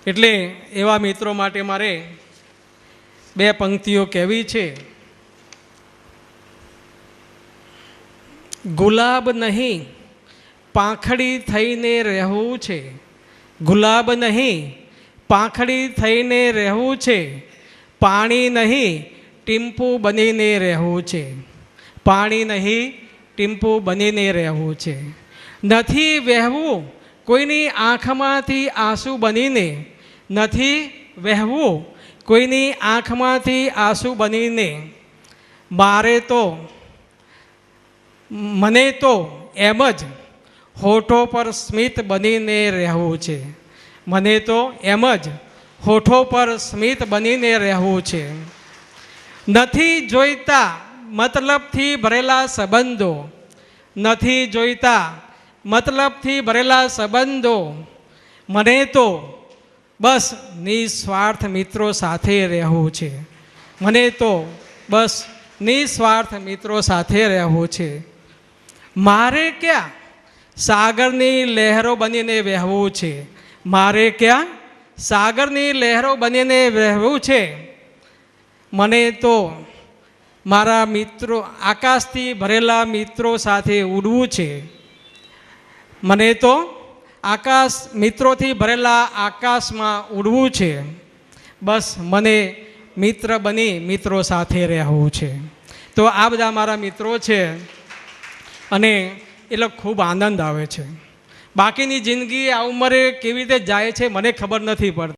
એટલે એવા મિત્રો માટે મારે બે પંક્તિઓ કહેવી છે. ગુલાબ નહીં પાંખડી થઈને રહેવું છે, ગુલાબ નહીં પાંખડી થઈને રહેવું છે, પાણી નહીં ટીમ્પું બનીને રહેવું છે, પાણી નહીં ટીમ્પું બનીને રહેવું છે. નથી વહેવું કોઈની આંખમાંથી આંસુ બનીને, નથી વહેવું કોઈની આંખમાંથી આંસુ બનીને. મને તો એમ જ હોઠો પર સ્મિત બનીને રહેવું છે, મને તો એમ જ હોઠો પર સ્મિત બનીને રહેવું છે. નથી જોઈતા મતલબથી ભરેલા સંબંધો, નથી જોઈતા મતલબથી ભરેલા સંબંધો, મને તો બસ નિસ્વાર્થ મિત્રો સાથે રહેવું છે, મને તો બસ નિસ્વાર્થ મિત્રો સાથે રહેવું છે. મારે ક્યાં સાગરની લહેરો બનીને વહેવું છે, મારે ક્યાં સાગરની લહેરો બનીને વહેવું છે. મને તો મારા મિત્રો આકાશથી ભરેલા મિત્રો સાથે ઉડવું છે, મને તો મિત્રોથી ભરેલા આકાશમાં ઉડવું છે. બસ મને મિત્ર બની મિત્રો સાથે રહેવું છે. તો આ બધા મારા મિત્રો છે અને એટલે ખૂબ આનંદ આવે છે. બાકીની જિંદગી આ ઉંમરે કેવી રીતે જાય છે મને ખબર નથી પડતી.